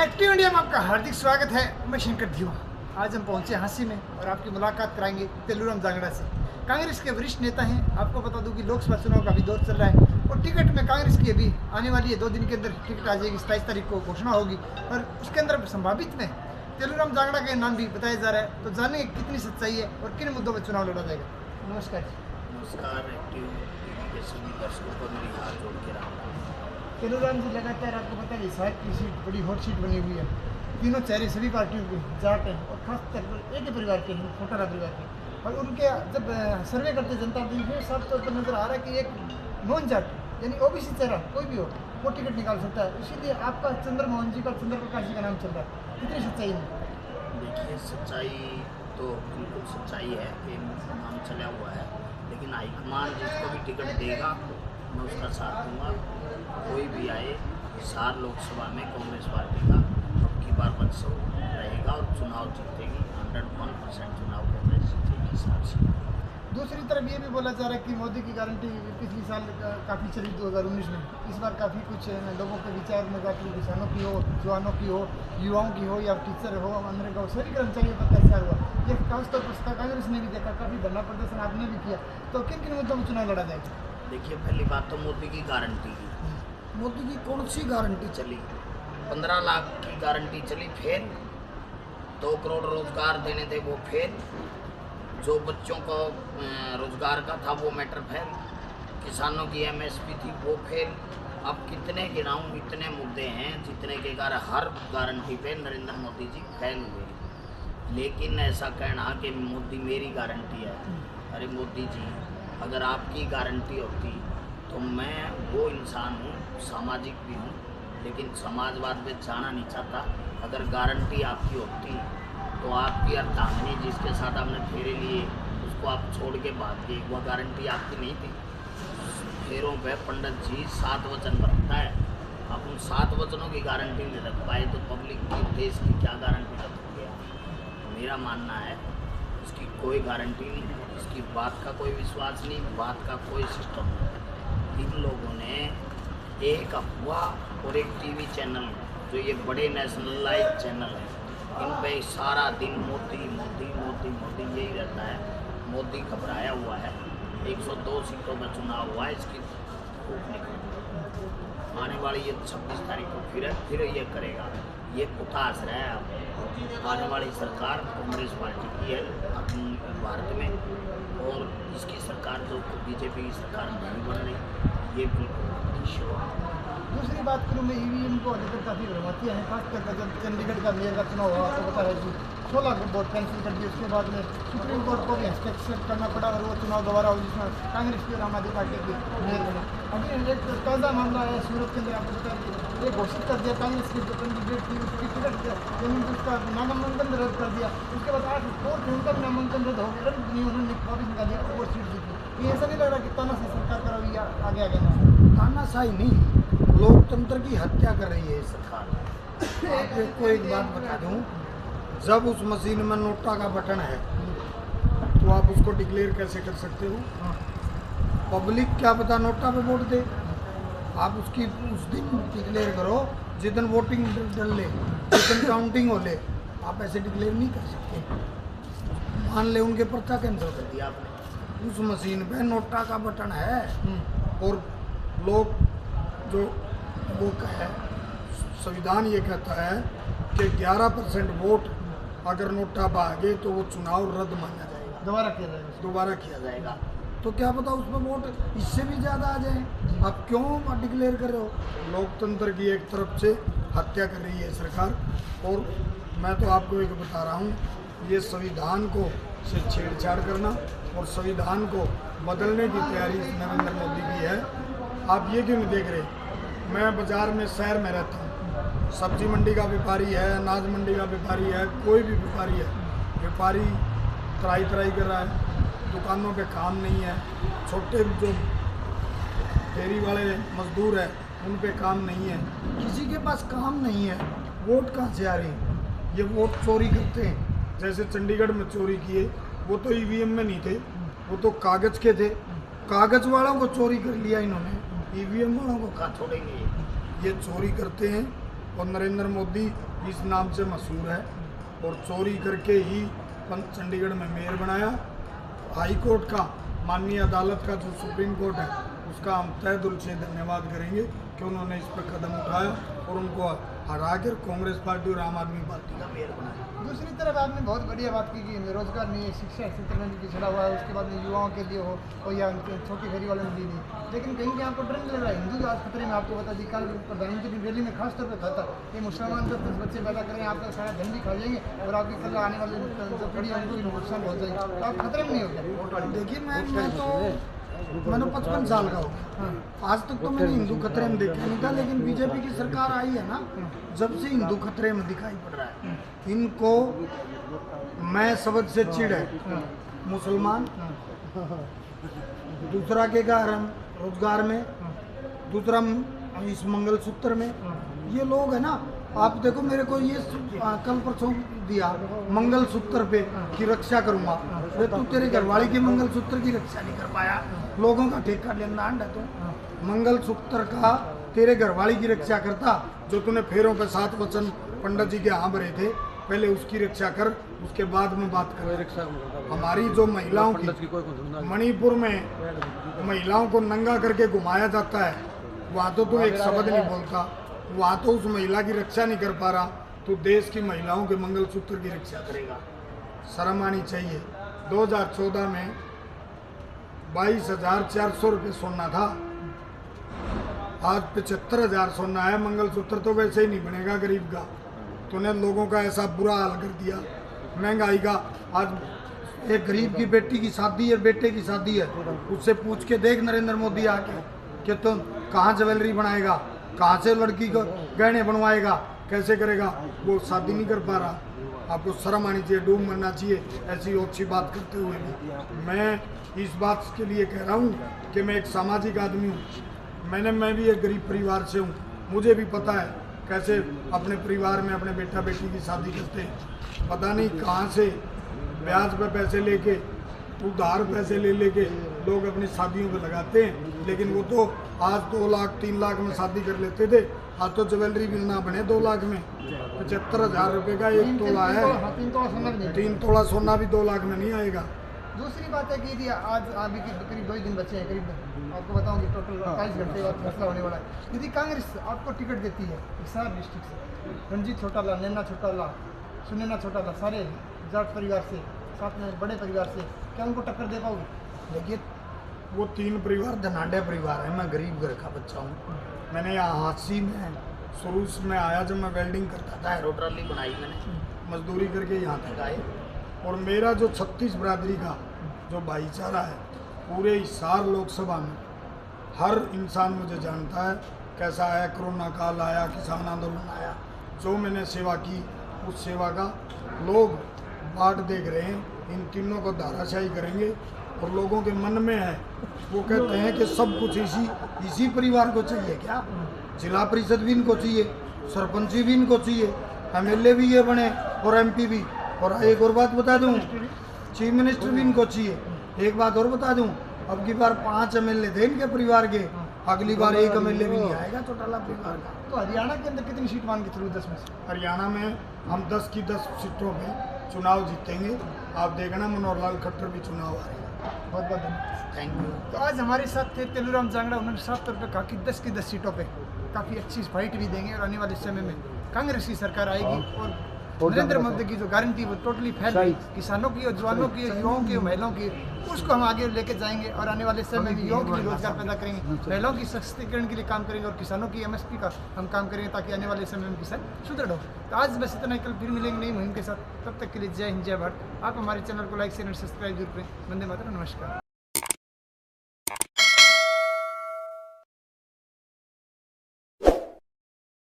Active India में आपका हार्दिक स्वागत है। मैं शंकर धीवा। आज हम पहुंचे हांसी में और आपकी मुलाकात कराएंगे तेलूराम जांगड़ा से। कांग्रेस के वरिष्ठ नेता हैं। आपको बता दूं कि लोकसभा चुनाव का भी दौर चल रहा है और टिकट में कांग्रेस की अभी आने वाली है 2 दिन के अंदर टिकट आ जाएगी। 27 तारीख को घोषणा होगी और उसके अंदर संभावित में तेलूराम जांगड़ा का नाम भी बताया जा रहा है। तो जाने कितनी सच्चाई है और किन मुद्दों पर चुनाव लड़ा जाएगा। नमस्कार जी। नमस्कार। एक्टिव टीवी के सभी दर्शकों को मेरी हाथ जोड़ के राम राम। तेलूराम जी लगातार आपको पता है साहिब की सीट बड़ी हॉट सीट बनी हुई है। तीनों चेहरे सभी पार्टियों के जाट हैं और खासतौर पर एक ही परिवार के हैं, छोटा परिवार के। और उनके जब सर्वे करते जनता दल साफ तौर पर नजर आ रहा है कि एक नॉन जाट यानी ओबीसी चेहरा कोई भी हो वो टिकट निकाल सकता है। इसीलिए आपका चंद्रमोहन जी का चंद्र प्रकाश जी का नाम चल रहा है। कितनी सच्चाई है? देखिए, सच्चाई तो बिल्कुल सच्चाई है कि नाम चला हुआ है, लेकिन हाईकमान जिसको भी टिकट देगा मैं उसका साथ दूंगा। कोई भी आए, हिसार लोकसभा में कांग्रेस पार्टी का अब की बार 500 रहेगा और चुनाव जीतेगी। 101% चुनाव कांग्रेस जीतेगी हिसार से। दूसरी तरफ ये भी बोला जा रहा है कि मोदी की गारंटी पिछली साल काफ़ी चली 2019 में। इस बार काफ़ी कुछ लोगों के विचार में काफ़ी किसानों की हो, जवानों की हो, युवाओं की हो या टीचर हो, मनरेगा हो, सभी कर्मचारियों पर अत्याचार हुआ। ये खासतौर पर कांग्रेस ने भी देखा, काफ़ी धरना प्रदर्शन आपने भी किया। तो किन किन मुद्दों में चुनाव लड़ा जाएगा? देखिए, पहली बात तो मोदी की गारंटी की। मोदी की कौन सी गारंटी चली? 15 लाख की गारंटी चली, फेल। 2 करोड़ रोजगार देने थे, वो फेल। जो बच्चों को रोजगार का था वो मैटर फेल। किसानों की एमएसपी थी वो फेल। अब कितने गिनाऊं, इतने मुद्दे हैं जितने के कारण हर गारंटी पे नरेंद्र मोदी जी फेल हुए। लेकिन ऐसा कहना कि मोदी मेरी गारंटी है, अरे मोदी जी अगर आपकी गारंटी होती तो मैं वो इंसान हूँ, सामाजिक भी हूँ, लेकिन समाजवाद में जाना नहीं चाहता। अगर गारंटी आपकी होती तो आपकी अर्धांगिनी जिसके साथ आपने फेरे लिए उसको आप छोड़ के भाग गए, वह गारंटी आपकी नहीं थी। फेरों पे पंडित जी 7 वचन बरतता है। आप उन 7 वचनों की गारंटी नहीं रख पाए तो पब्लिक की, देश की क्या गारंटी रखोगे आप? मेरा मानना है इसकी कोई गारंटी नहीं, इसकी बात का कोई विश्वास नहीं, बात का कोई सिस्टम नहीं। इन लोगों ने एक अफवाह और एक टीवी चैनल जो ये बड़े नेशनलाइज चैनल हैं, इन पे सारा दिन मोदी मोदी मोदी मोदी यही रहता है। मोदी घबराया हुआ है। 102 सीटों में चुनाव हुआ है, इसकी खूब निकल आने वाली ये 26 तारीख को फिर ये करेगा। ये कुटास रहा है। अब आने वाली सरकार कांग्रेस पार्टी की है अपनी भारत में, और इसकी सरकार जो बीजेपी की सरकार नहीं बन रही, ये बिल्कुल इश्यू है। दूसरी बात करूँ मैं, ईवीएम को अधिकतर काफ़ी भ्रमातियाँ हैं। खासकर जब चंडीगढ़ का मेयर का चुनाव हुआ आपको पता है कि 16 वोट कैंसिल कर दिए। उसके बाद में सुप्रीम कोर्ट को भी हस्तक्षेप करना पड़ा और वो चुनाव दोबारा हो जिसमें कांग्रेस की और आम आदमी पार्टी की मेयर बने। अभी एक ताज़ा मामला है सूरत के अंदर। आपको पता है कि ये घोषित कर दिया कांग्रेस की जो कैंडिडेट थी उसकी टिकट जमीन उसका नामांकन रद्द कर दिया। उसके बाद 8 और थे उनका भी नामांकन रद्द हो गया। रद्द नहीं, उन्होंने वापस निकाल दिया और सीट जीती। ये ऐसा नहीं लग रहा कि तानाशाही सरकार करा हुई आगे आगे? तानाशाही नहीं, लोकतंत्र की हत्या कर रही है ये सरकार। आपको एक बात बता दूं, जब उस मशीन में नोटा का बटन है तो आप उसको डिक्लेयर कैसे कर सकते हो? पब्लिक क्या पता नोटा पे वोट दे। आप उसकी उस दिन डिक्लेयर करो जिस दिन वोटिंग डल ले, जिस दिन काउंटिंग हो ले। आप ऐसे डिक्लेयर नहीं कर सकते। मान ले उनके पर्चा कैंसिल कर दिया आपने, उस मशीन पे नोटा का बटन है और लोग जो वो कहे, संविधान ये कहता है कि 11% वोट अगर नोटा भागे तो वो चुनाव रद्द माना जाएगा, दोबारा किया जाएगा। तो क्या पता उसमें वोट इससे भी ज़्यादा आ जाए। आप क्यों डिक्लेयर कर रहे हो? लोकतंत्र की एक तरफ से हत्या कर रही है सरकार। और मैं तो आपको एक बता रहा हूँ, ये संविधान को से छेड़छाड़ करना और संविधान को बदलने की तैयारी नरेंद्र मोदी की है। आप ये क्यों नहीं देख रहे? मैं बाज़ार में, शहर में रहता हूँ, सब्जी मंडी का व्यापारी है, अनाज मंडी का व्यापारी है, कोई भी व्यापारी है, व्यापारी त्राई कर रहा है। दुकानों पे काम नहीं है। छोटे जो फेरी वाले मजदूर हैं उन पे काम नहीं है। किसी के पास काम नहीं है। वोट कहाँ से आ रही है? ये वोट चोरी करते हैं। जैसे चंडीगढ़ में चोरी किए, वो तो ईवीएम में नहीं थे, वो तो कागज़ के थे। कागज़ वालों को चोरी कर लिया इन्होंने, ईवीएम वालों को कहाँ छोड़ेंगे? ये चोरी करते हैं और नरेंद्र मोदी इस नाम से मशहूर है और चोरी करके ही चंडीगढ़ में मेयर बनाया। हाई कोर्ट का, माननीय अदालत का जो सुप्रीम कोर्ट है, उसका हम तहे दिल से धन्यवाद करेंगे कि उन्होंने इस पर कदम उठाया और उनको हरा कर कांग्रेस पार्टी और आम आदमी पार्टी का मेयर बनाया। दूसरी तरफ आपने बहुत बढ़िया बात की कि रोजगार नहीं है, शिक्षा क्षेत्र में भी पिछड़ा हुआ है, उसके बाद में युवाओं के लिए हो या छोटी फेरी वालों में भी नहीं। लेकिन कहीं कहीं आपको डर लग रहा है, हिंदू आज खतरे में। आपको बता दी, कल प्रधानमंत्री रैली में खासतौर पर था ये मुसलमान 10 बच्चे पैदा करें, आपका सारा धन भी खा जाएंगे और आपकी कल आने वाले जो पीढ़ी है उनको भी नुकसान हो जाएगा, तो आप खतरे में नहीं हो गए। देखिए मैंने 55 साल का हो गया, आज तक तो मैंने हिंदू खतरे में देखा नहीं था, लेकिन बीजेपी की सरकार आई है ना, जब से हिंदू खतरे में दिखाई पड़ रहा है। इनको मैं शब्द से चिढ़ है, मुसलमान, दूसरा के कारण रोजगार में, दूसरा इस मंगलसूत्र में, ये लोग है ना। आप देखो, मेरे को ये कल परसों दिया मंगलसूत्र पे की रक्षा करूंगा, अरे तू तेरे घरवाली के मंगलसूत्र की रक्षा नहीं कर पाया, लोगों का ठेका लेना है तो मंगलसूत्र का तेरे घरवाली की रक्षा करता, जो तूने फेरों पे 7 वचन पंडित जी के यहाँ भरे थे, पहले उसकी रक्षा कर, उसके बाद में बात कर। हमारी जो महिलाओं की मणिपुर में महिलाओं को नंगा करके घुमाया जाता है, वहाँ तो तू एक शब्द नहीं बोलता, वहाँ तो उस महिला की रक्षा नहीं कर पा रहा, तो देश की महिलाओं के मंगलसूत्र की रक्षा करेगा। शर्म आनी चाहिए। 2014 में 22,400 रुपये सोना था, आज 75,000 सोना है। मंगलसूत्र तो वैसे ही नहीं बनेगा गरीब का, तूने लोगों का ऐसा बुरा हाल कर दिया महंगाई का। आज एक गरीब की बेटी की शादी है, बेटे की शादी है, उससे पूछ के देख नरेंद्र मोदी आके कि तुम कहाँ ज्वेलरी बनाएगा, कहाँ से लड़की को गहने बनवाएगा, कैसे करेगा, वो शादी नहीं कर पा रहा। आपको शर्म आनी चाहिए, डूब मरना चाहिए ऐसी अच्छी बात करते हुए भी। मैं इस बात के लिए कह रहा हूँ कि मैं एक सामाजिक आदमी हूँ, मैं भी एक गरीब परिवार से हूँ, मुझे भी पता है कैसे अपने परिवार में अपने बेटा बेटी की शादी करते हैं। पता नहीं कहाँ से ब्याज पे पैसे लेके, उधार पैसे ले लेके लोग अपनी शादियों पे लगाते हैं, लेकिन वो तो आज 2 लाख 3 लाख में शादी कर लेते थे, आज तो ज्वेलरी भी ना बने 2 लाख में। 75,000 रुपये का 1 तोला है, 3 तोला सोना भी 2 लाख में नहीं आएगा। दूसरी बात है कि आज अभी की करीब 2 ही दिन बचे हैं, करीब आपको बताऊं कि टोटल 28 घंटे बाद फैसला होने वाला है। यदि कांग्रेस आपको टिकट देती है हिसार डिस्ट्रिक्ट से, रणजीत छोटाला, नैना छोटाला, सुनैना छोटाला, सारे जाट परिवार से, साथ में बड़े परिवार से, क्या उनको टक्कर दे पाओगे? देखिए, वो 3 परिवार धनाढ़ परिवार है, मैं गरीब घर का बच्चा हूँ। मैंने यहाँ हादसी में शुरू में आया, जब मैं वेल्डिंग करता था, एरो ट्रॉली बनाई मैंने, मजदूरी करके यहाँ तक आए। और मेरा जो 36 बिरादरी का जो भाईचारा है, पूरे हिसार लोकसभा में हर इंसान मुझे जानता है। कैसा आया, कोरोना काल आया, किसान आंदोलन आया, जो मैंने सेवा की उस सेवा का लोग बाट देख रहे हैं। इन तीनों को धाराशाही करेंगे और लोगों के मन में है, वो कहते हैं कि सब कुछ इसी परिवार को चाहिए। क्या जिला परिषद भी इनको चाहिए, सरपंची भी इनको चाहिए, MLA भी ये बने और MP भी। और एक और बात बता दूं, चीफ मिनिस्टर भी इनको चाहिए। एक बात और बता दूं, अब की बार 5 MLA थे इनके परिवार के, अगली बार 1 MLA भी नहीं आएगा चौटाला परिवार का। तो हरियाणा के अंदर कितनी सीट मान के चलो 10 में से? हरियाणा में हम 10 की 10 सीटों पे चुनाव जीतेंगे। आप देखना, मनोहर लाल खट्टर भी चुनाव आ रहे हैं। बहुत बहुत धन्यवाद, थैंक यू। तो आज हमारे साथ थे तेलूराम जांगड़ा। उन्होंने साफ तौर पर कहा कि 10 की 10 सीटों पे काफ़ी अच्छी फाइट भी देंगे और आने वाले समय में कांग्रेस की सरकार आएगी और नरेंद्र मोदी की जो गारंटी वो टोटली फैल गई, किसानों की और जवानों की, युवाओं की, महिलाओं की, उसको हम आगे लेके जाएंगे और आने वाले समय में युवाओं के लिए रोजगार पैदा करेंगे, महिलाओं की सशक्तिकरण के लिए काम करेंगे और किसानों की MSP का हम काम करेंगे ताकि आने वाले समय में किसान सुदृढ़ हो। तो आज बस इतना ही, कल फिर मिलेंगे नई मुहिम के साथ। तब तक के लिए जय हिंद, जय भारत। आप हमारे चैनल को लाइक शेयर और सब्सक्राइब जरूर करें। वंदे मातरम, नमस्कार।